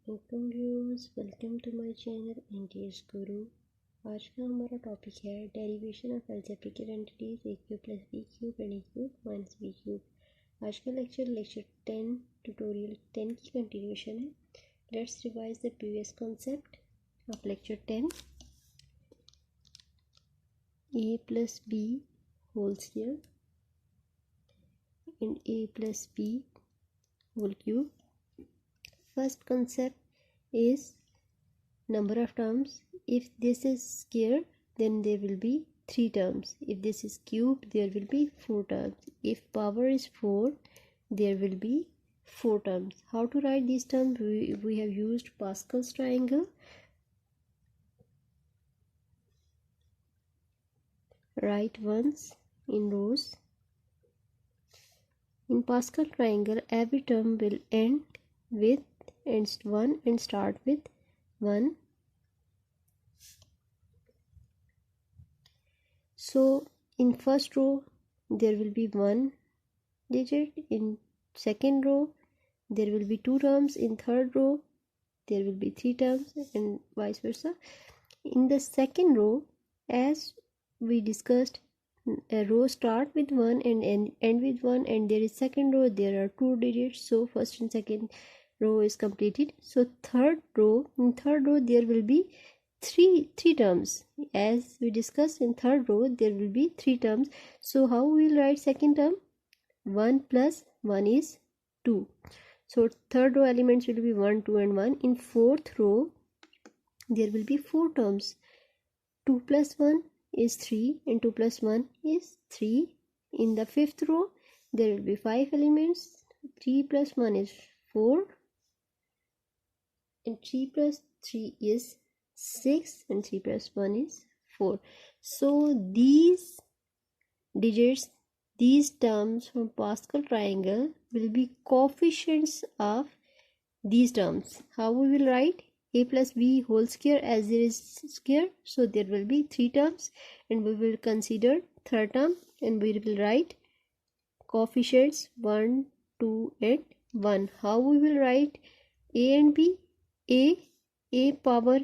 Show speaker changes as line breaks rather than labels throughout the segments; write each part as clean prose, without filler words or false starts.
Welcome viewers, welcome to my channel NTS Guru. आज का हमारा टॉपिक है derivation of algebraic identities a³+b³ and a³ - b³। आज का लेक्चर 10 ट्यूटोरियल 10 की कंटिन्यूशन है। Let's revise the previous concept of lecture 10। a+b whole square and a+b³। First concept is number of terms. If this is square, then there will be 3 terms. If this is cube, there will be 4 terms. If power is 4, there will be 4 terms. How to write these terms? We have used Pascal's triangle. Write ones in rows. In Pascal triangle, every term will end with 1 and start with 1. So in first row there will be 1 digit, in second row there will be 2 terms, in third row there will be 3 terms, and vice versa. In the second row, as we discussed, a row start with 1 and end with 1, and there is second row, there are 2 digits, so first and second row is completed. So in third row there will be three terms. As we discussed, in third row there will be 3 terms. So how we will write second term? 1 plus 1 is 2. So third row elements will be 1, 2 and 1. In fourth row there will be 4 terms. 2 plus 1 is 3 and 2 plus 1 is 3. In the fifth row there will be 5 elements. 3 plus 1 is 4 and 3 plus 3 is 6 and 3 plus 1 is 4. So these digits, these terms from Pascal triangle will be coefficients of these terms. How we will write? a+b whole square, as there is square, so there will be 3 terms, and we will consider third term and we will write coefficients 1, 2 and 1. How we will write a and b? A power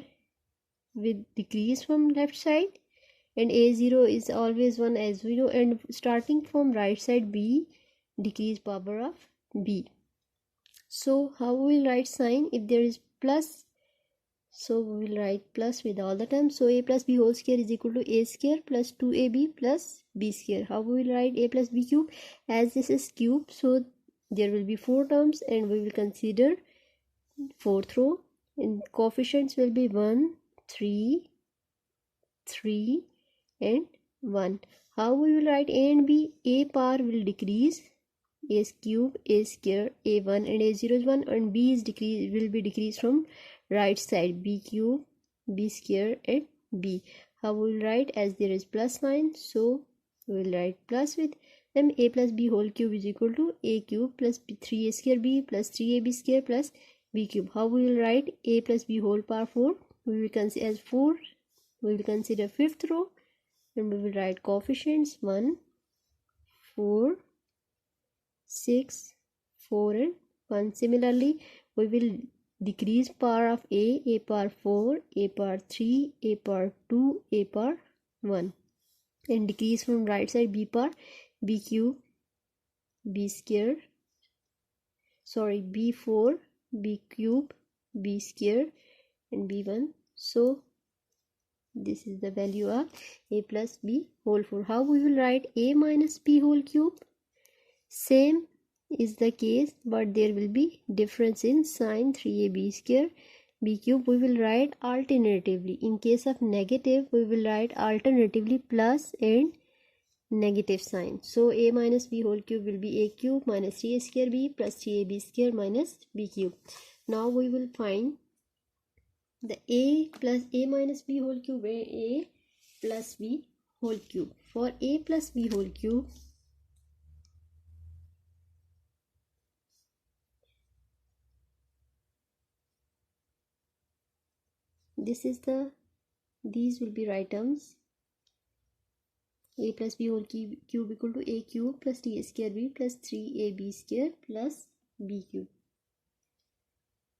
with decrease from left side, and a0 is always 1 as we know, and starting from right side b, decrease power of b. So how we will write sign? If there is plus, so we will write plus with all the terms. So a+b whole square is equal to a square plus 2ab plus b square. How we will write a+b³? As this is cube, so there will be 4 terms, and we will consider fourth row, and coefficients will be 1, 3, 3 and 1. How we will write a and b? A power will decrease, a is cube, a square, a1 and a0 is 1, and b is will be decreased from right side, b³, b square and b. How we will write? As there is plus sign, so we will write plus with them. a+b whole cube is equal to a³ plus 3a square b plus 3ab square plus b³. How we will write? a+b whole power 4. We will consider as 4. We will consider fifth row, and we will write coefficients 1, 4, 6, 4 and 1. Similarly, we will decrease power of a power 4, a power 3, a power 2, a power 1, and decrease from right side b power, b³, b square, sorry, b4, b³, b square and b1. So this is the value of a+b whole 4. How we will write a minus b whole cube? Same is the case, but there will be difference in sign. 3ab square, b³ we will write alternatively. In case of negative, we will write alternatively plus and negative sign. So a minus b whole cube will be a³ minus 3a square b plus 3ab square minus b³. Now we will find the a minus b whole cube, a plus b whole cube. For a plus b whole cube, these will be right terms. a plus b whole cube equal to a³ plus 3a square b plus 3ab square plus b³.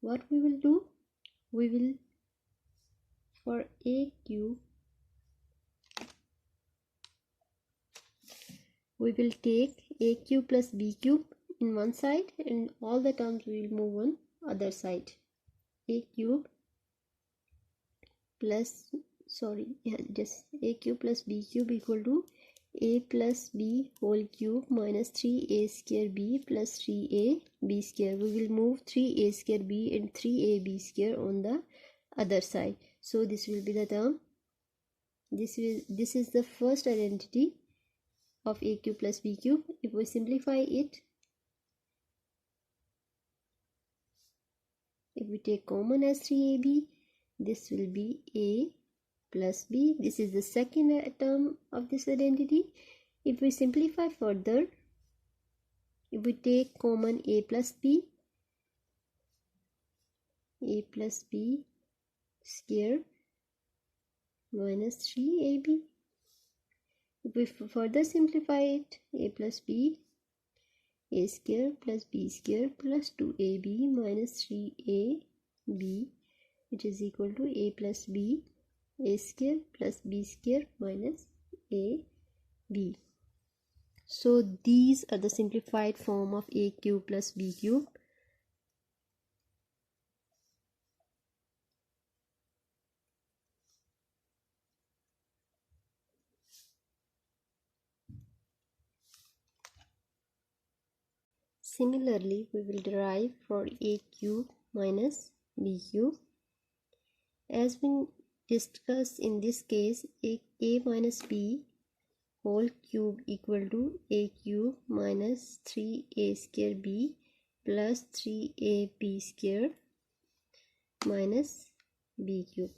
What we will do? we will, for a cube, we will take a cube plus b cube in one side and all the terms we will move on other side. A cube plus, just a cube plus b cube equal to a plus b whole cube minus 3a square b plus 3a b square. We will move 3a square b and 3a b square on the other side. So this will be the term. This is the first identity of a cube plus b cube. If we simplify it, if we take common as 3ab, this will be a plus b. This is the second term of this identity. If we simplify further, if we take common a plus b square minus 3ab. If we further simplify it, a plus b, a square plus b square plus 2ab minus 3ab, which is equal to a plus b, a square plus b square minus ab. So these are the simplified form of a cube plus b cube. Similarly, we will derive for a cube minus b cube. As we discussed in this case, a minus b whole cube equal to a cube minus 3a square b plus 3ab square minus b cube.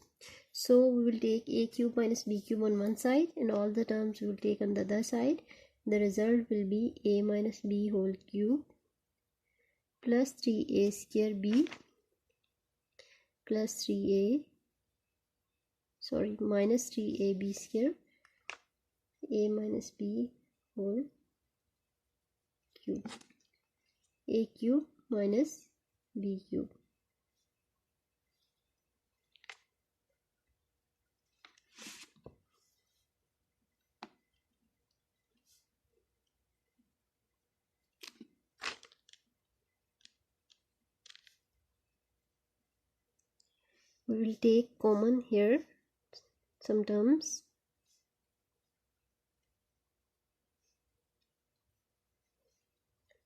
So we will take a cube minus b cube on one side and all the terms we will take on the other side. The result will be a minus b whole cube plus 3a square b plus minus 3ab square, a minus b whole cube, a cube minus b cube. We will take common here some terms.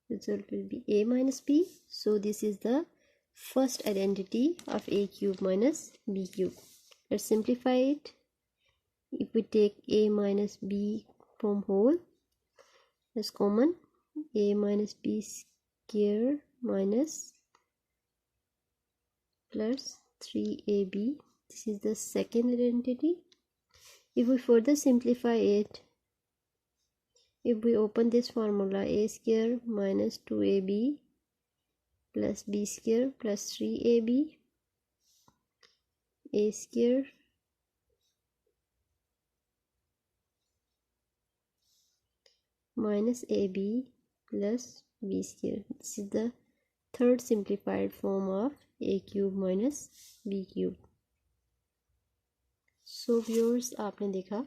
Result will be a minus b. So this is the first identity of a cube minus b cube. Let's simplify it. If we take a minus b from whole as common, a minus b square minus plus 3ab. This is the second identity. If we further simplify it, if we open this formula, a square minus 2ab plus b square plus 3ab, a square minus ab plus b square. This is the third simplified form of a cube minus b cube. So viewers, आपने देखा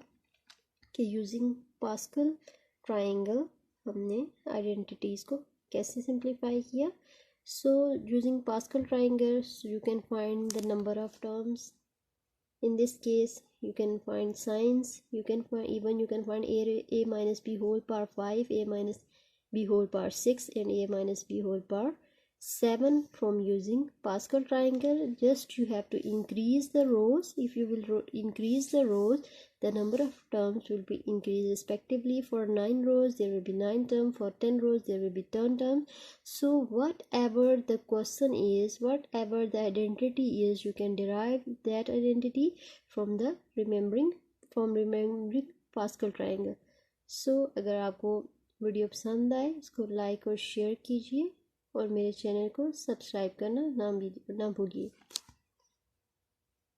कि using pascal triangle हमने identities को कैसे simplify किया. So using Pascal triangles you can find the number of terms. In this case you can find signs, you can find a minus b whole power 5, a minus b whole power 6 and a minus b whole power 7 from using Pascal triangle. Just you have to increase the rows. If you will increase the rows, the number of terms will be increased respectively. For 9 rows there will be 9 terms, for 10 rows there will be 10 terms. So whatever the question is, whatever the identity is, you can derive that identity from remembering Pascal triangle. So अगर आपको video पसंद आए इसको like और share कीजिए और मेरे channel को सब्सक्राइब करना ना भूलिए.